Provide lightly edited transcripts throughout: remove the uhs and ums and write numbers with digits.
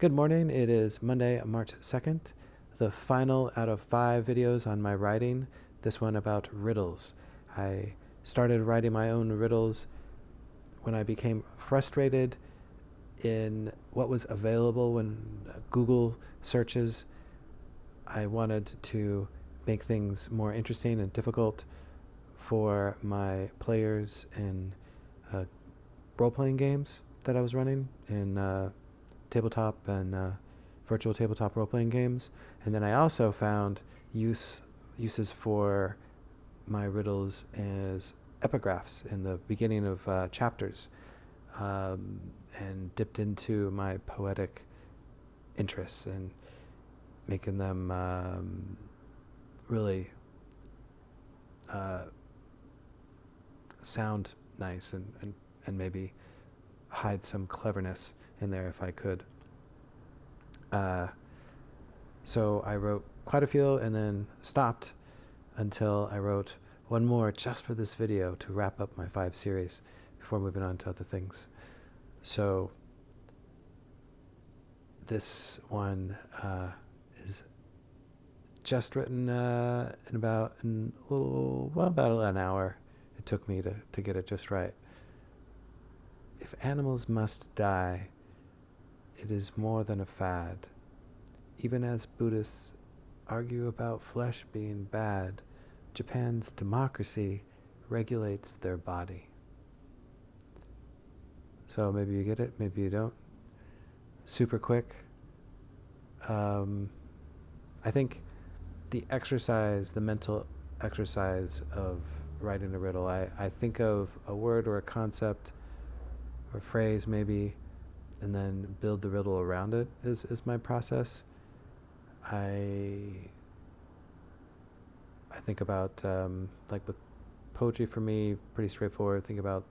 Good morning. It is Monday, March 2nd, the final out of 5 videos on my writing, this one about riddles. I started writing my own riddles when I became frustrated in what was available when Google searches. I wanted to make things more interesting and difficult for my players in role-playing games that I was running in tabletop and virtual tabletop role-playing games. And then I also found uses for my riddles as epigraphs in the beginning of chapters, and dipped into my poetic interests and making them really sound nice and maybe hide some cleverness in there if I could. So I wrote quite a few and then stopped until I wrote one more just for this video to wrap up my 5 series before moving on to other things. So this one is just written in about an hour. It took me to get it just right. If animals must die, it is more than a fad. Even as Buddhists argue about flesh being bad, Japan's democracy regulates their body. So maybe you get it, maybe you don't. Super quick. I think the mental exercise of writing a riddle, I think of a word or a concept or phrase maybe, and then build the riddle around it is my process. I think about, like with poetry for me, pretty straightforward. Think about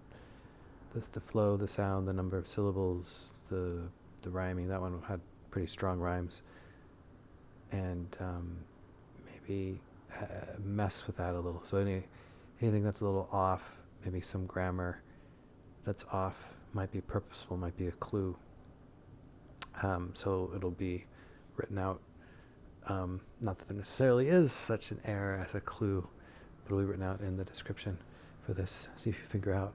the flow, the sound, the number of syllables, the rhyming. That one had pretty strong rhymes. And maybe mess with that a little. So anything that's a little off, maybe some grammar that's off, might be purposeful, might be a clue. So it'll be written out. Not that there necessarily is such an error as a clue, but it'll be written out in the description for this. See if you figure out.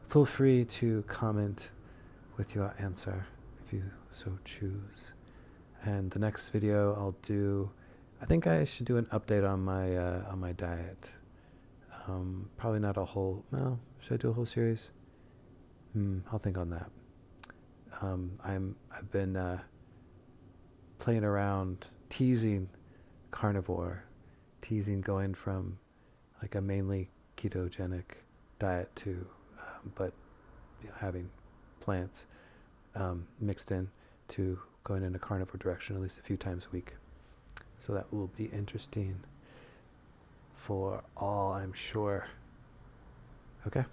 Feel free to comment with your answer if you so choose. And the next video I'll do, I think I should do an update on my diet. Probably not a whole. Well, should I do a whole series? I'll think on that. I've been playing around, teasing carnivore, going from like a mainly ketogenic diet to, but having plants mixed in, to going in a carnivore direction at least a few times a week. So that will be interesting for all, I'm sure. Okay.